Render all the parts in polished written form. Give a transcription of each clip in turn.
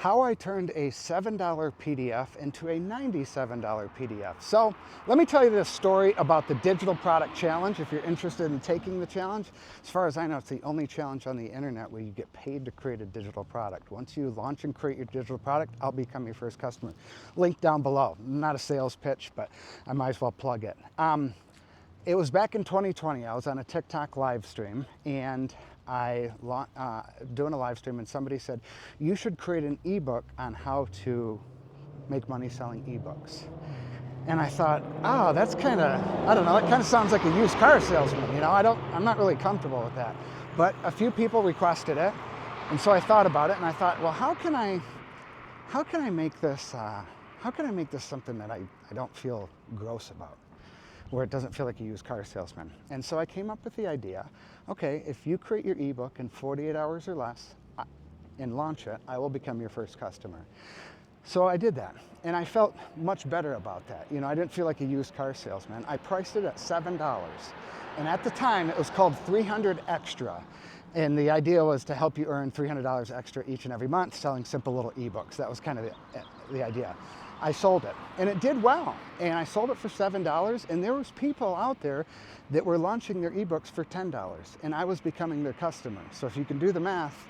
how I turned a $7 PDF into a $97 PDF. So let me tell you this story about the Digital Product Challenge if you're interested in taking the challenge. As far as I know, it's the only challenge on the internet where you get paid to create a digital product. Once you launch and create your digital product, I'll become your first customer. Link down below. Not a sales pitch, but I might as well plug it. It was back in 2020. I was on a TikTok live stream and doing a live stream, and somebody said, you should create an ebook on how to make money selling ebooks. And I thought, oh, that's kind of, I don't know, that kind of sounds like a used car salesman, you know, I'm not really comfortable with that. But a few people requested it, and so I thought about it, and I thought, well, how can I make this something that I don't feel gross about, where it doesn't feel like a used car salesman? And so I came up with the idea, okay, if you create your ebook in 48 hours or less and launch it, I will become your first customer. So I did that, and I felt much better about that. You know, I didn't feel like a used car salesman. I priced it at $7, and at the time it was called 300 Extra. And the idea was to help you earn $300 extra each and every month selling simple little ebooks. That was kind of the idea. I sold it, and it did well. And I sold it for $7, and there was people out there that were launching their ebooks for $10, and I was becoming their customer. So if you can do the math,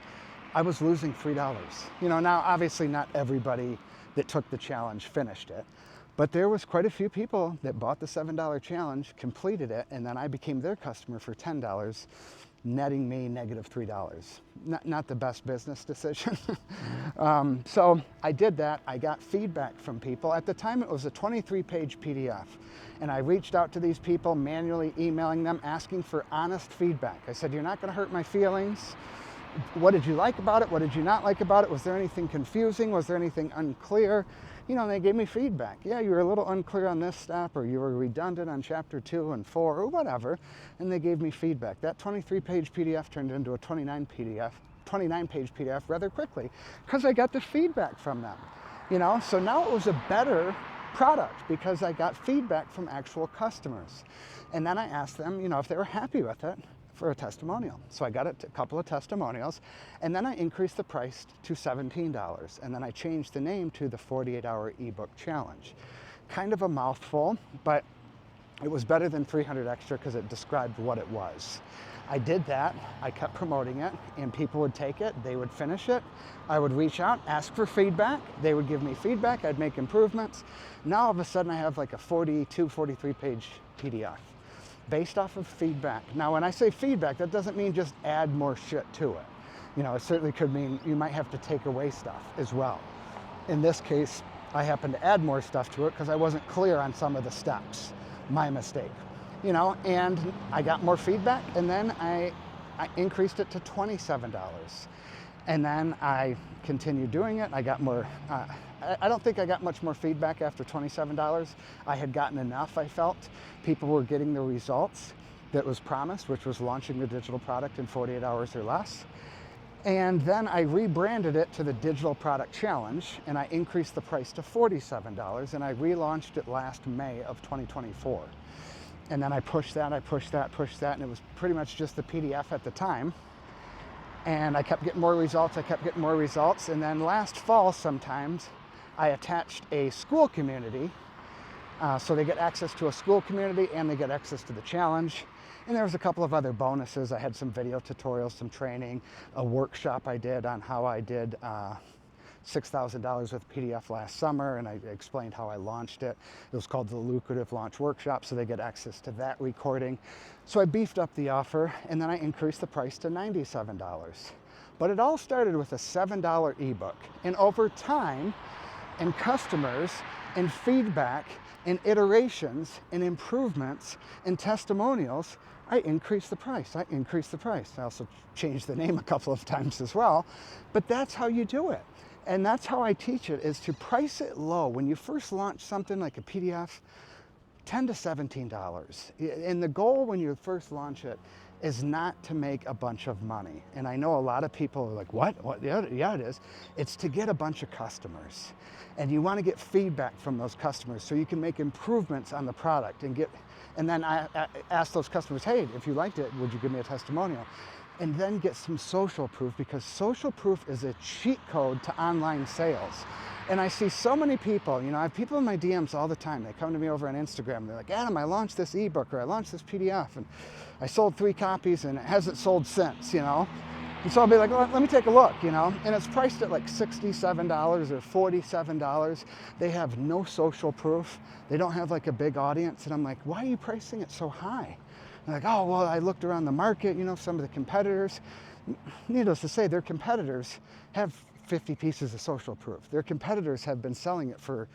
I was losing $3. You know, now obviously not everybody that took the challenge finished it, but there was quite a few people that bought the $7 challenge, completed it, and then I became their customer for $10, netting me negative $3. Not the best business decision. So I did that. I got feedback from people. At the time, it was a 23-page PDF. And I reached out to these people, manually emailing them, asking for honest feedback. I said, you're not going to hurt my feelings. What did you like about it? What did you not like about it? Was there anything confusing? Was there anything unclear? You know, they gave me feedback. Yeah, you were a little unclear on this step, or you were redundant on chapter 2 and 4, or whatever, and they gave me feedback. That 23-page PDF turned into a 29-page PDF rather quickly, because I got the feedback from them. You know, so now it was a better product because I got feedback from actual customers. And then I asked them, you know, if they were happy with it, for a testimonial. So I got a couple of testimonials, and then I increased the price to $17, and then I changed the name to the 48-hour ebook challenge. Kind of a mouthful, but it was better than 300 Extra because it described what it was. I did that, I kept promoting it, and people would take it, they would finish it, I would reach out, ask for feedback, they would give me feedback, I'd make improvements. Now all of a sudden I have like a 42, 43-page PDF. Based off of feedback. Now, when I say feedback, that doesn't mean just add more shit to it. You know, it certainly could mean you might have to take away stuff as well. In this case, I happened to add more stuff to it because I wasn't clear on some of the steps. My mistake. You know, and I got more feedback, and then I increased it to $27. And then I continued doing it. I got more, I don't think I got much more feedback after $27. I had gotten enough, I felt. People were getting the results that was promised, which was launching the digital product in 48 hours or less. And then I rebranded it to the Digital Product Challenge, and I increased the price to $47, and I relaunched it last May of 2024. And then I pushed that, and it was pretty much just the PDF at the time. And I kept getting more results, and then last fall sometimes, I attached a school community, so they get access to a school community and they get access to the challenge. And there was a couple of other bonuses. I had some video tutorials, some training, a workshop I did on how I did $6,000 with PDF last summer, and I explained how I launched it. It was called the Lucrative Launch Workshop, so they get access to that recording. So I beefed up the offer, and then I increased the price to $97. But it all started with a $7 ebook, and over time, and customers, and feedback, and iterations, and improvements, and testimonials, I increased the price. I also changed the name a couple of times as well, but that's how you do it. And that's how I teach it, is to price it low. When you first launch something like a PDF, $10 to $17. And the goal when you first launch it is not to make a bunch of money. And I know a lot of people are like, what? Yeah, it is. It's to get a bunch of customers. And you want to get feedback from those customers so you can make improvements on the product and then I ask those customers, hey, if you liked it, would you give me a testimonial? and then get some social proof, because social proof is a cheat code to online sales. And I see so many people, I have people in my DMs all the time. They come to me over on Instagram. They're like, Adam, I launched this ebook, or I launched this PDF, and I sold 3 copies and it hasn't sold since, And so I'll be like, well, let me take a look, and it's priced at like $67 or $47. They have no social proof. They don't have like a big audience. And I'm like, why are you pricing it so high? And like, oh, well, I looked around the market, some of the competitors. Needless to say, their competitors have 50 pieces of social proof. Their competitors have been selling it for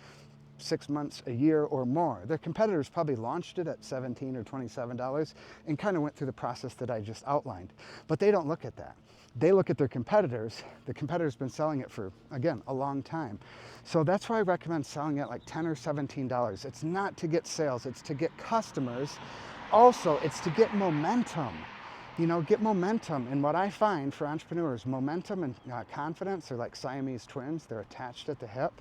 6 months, a year, or more. Their competitors probably launched it at $17 or $27 and kind of went through the process that I just outlined. But they don't look at that. They look at their competitors. The competitor's been selling it for, again, a long time. So that's why I recommend selling it like $10 or $17. It's not to get sales, it's to get customers. Also, it's to get momentum. Get momentum. And what I find for entrepreneurs, momentum and confidence are like Siamese twins. They're attached at the hip.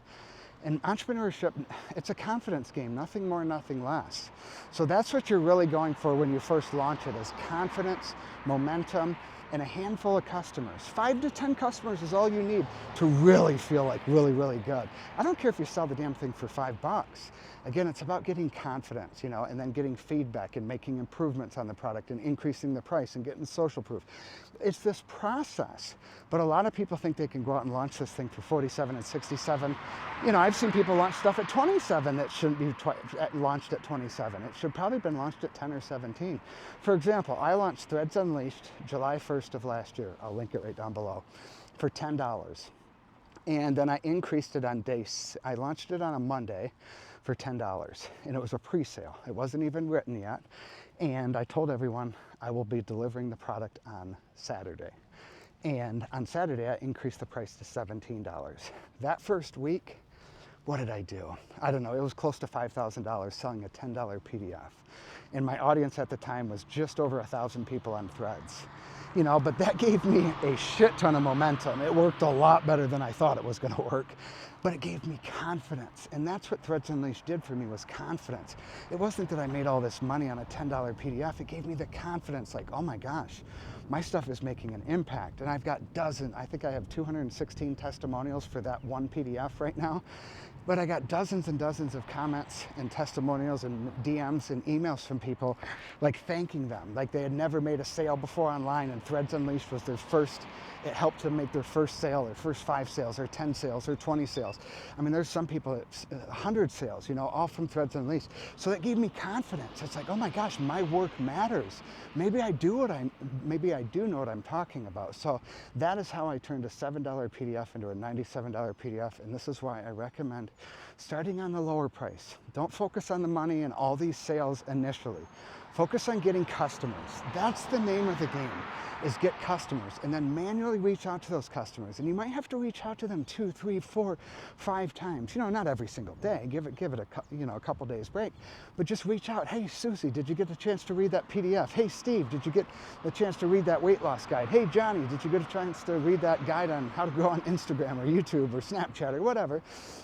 And entrepreneurship, it's a confidence game, nothing more, nothing less. So that's what you're really going for when you first launch it, is confidence, momentum, and a handful of customers. 5 to 10 customers is all you need to really feel like really, really good. I don't care if you sell the damn thing for $5. Again, it's about getting confidence, and then getting feedback and making improvements on the product and increasing the price and getting social proof. It's this process. But a lot of people think they can go out and launch this thing for 47 and 67. I've seen people launch stuff at 27 that shouldn't be launched at 27. It should probably have been launched at 10 or 17. For example, I launched Threads Unleashed July 1st of last year. I'll link it right down below, for $10. And then I increased it on I launched it on a Monday for $10, and it was a pre-sale. It wasn't even written yet. And I told everyone I will be delivering the product on Saturday. And on Saturday, I increased the price to $17. That first week, what did I do? I don't know, it was close to $5,000 selling a $10 PDF. And my audience at the time was just over 1,000 people on Threads. But that gave me a shit ton of momentum. It worked a lot better than I thought it was gonna work. But it gave me confidence. And that's what Threads Unleashed did for me, was confidence. It wasn't that I made all this money on a $10 PDF. It gave me the confidence, like, oh my gosh, my stuff is making an impact. And I've got I think I have 216 testimonials for that one PDF right now. But I got dozens and dozens of comments and testimonials and DMs and emails from people like thanking them, like they had never made a sale before online, and Threads Unleashed was their first. It helped them make their first sale, their first 5 sales, or 10 sales, or 20 sales. I mean, there's some people at 100 sales, all from Threads Unleashed. So that gave me confidence. It's like, oh my gosh, my work matters. Maybe I do know what I'm talking about. So that is how I turned a $7 PDF into a $97 PDF. And this is why I recommend starting on the lower price. Don't focus on the money and all these sales initially. Focus on getting customers. That's the name of the game, is get customers, and then manually reach out to those customers. And you might have to reach out to them 2, 3, 4, 5 times. Not every single day. Give it a couple days break, but just reach out. Hey, Susie, did you get a chance to read that PDF? Hey, Steve, did you get the chance to read that weight loss guide? Hey, Johnny, did you get a chance to read that guide on how to go on Instagram or YouTube or Snapchat or whatever?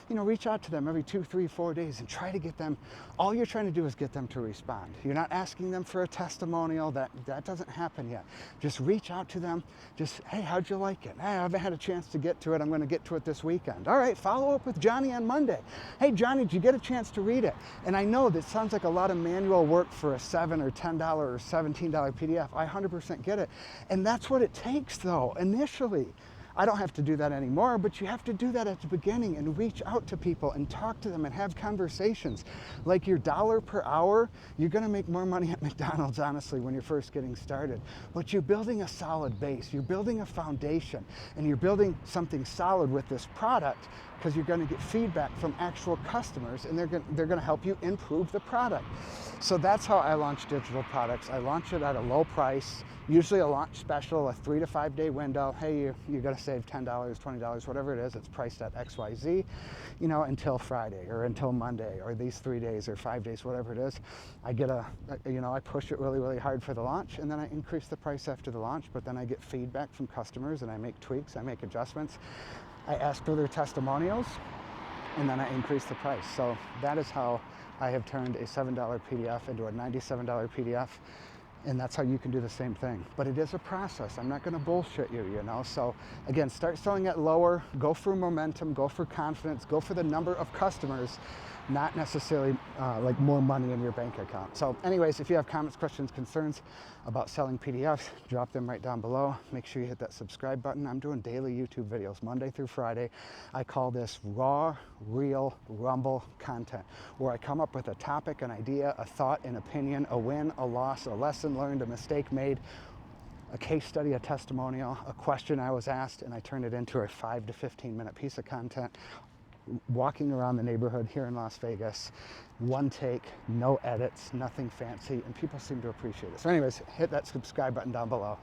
Reach out to them every 2, 3, 4 days and try to get them. All you're trying to do is get them to respond. You're not asking them for a testimonial. That doesn't happen yet. Just reach out to them. Just, hey, how'd you like it? Hey, I haven't had a chance to get to it. I'm going to get to it this weekend. All right, follow up with Johnny on Monday. Hey, Johnny, did you get a chance to read it? And I know that sounds like a lot of manual work for a $7 or $10 or $17 PDF. I 100% get it. And that's what it takes, though, initially. I don't have to do that anymore, but you have to do that at the beginning and reach out to people and talk to them and have conversations. Like your $1 per hour, you're gonna make more money at McDonald's, honestly, when you're first getting started. But you're building a solid base, you're building a foundation, and you're building something solid with this product, because you're gonna get feedback from actual customers, and they're gonna help you improve the product. So that's how I launch digital products. I launch it at a low price, usually a launch special, a 3 to 5 day window. Hey, you're gonna save $10, $20, whatever it is. It's priced at XYZ, until Friday or until Monday or these 3 days or 5 days, whatever it is. I get I push it really, really hard for the launch, and then I increase the price after the launch, but then I get feedback from customers and I make tweaks, I make adjustments. I ask for their testimonials, and then I increase the price. So that is how I have turned a $7 PDF into a $97 PDF. And that's how you can do the same thing. But it is a process. I'm not going to bullshit you, you know. So again, start selling it lower, go for momentum, go for confidence, go for the number of customers, not necessarily like more money in your bank account. So anyways, if you have comments, questions, concerns about selling PDFs, drop them right down below. Make sure you hit that subscribe button. I'm doing daily YouTube videos, Monday through Friday. I call this raw, real, rumble content, where I come up with a topic, an idea, a thought, an opinion, a win, a loss, a lesson learned, a mistake made, a case study, a testimonial, a question I was asked, and I turn it into a 5 to 15 minute piece of content, walking around the neighborhood here in Las Vegas, one take, no edits, nothing fancy, and people seem to appreciate it. So anyways, hit that subscribe button down below.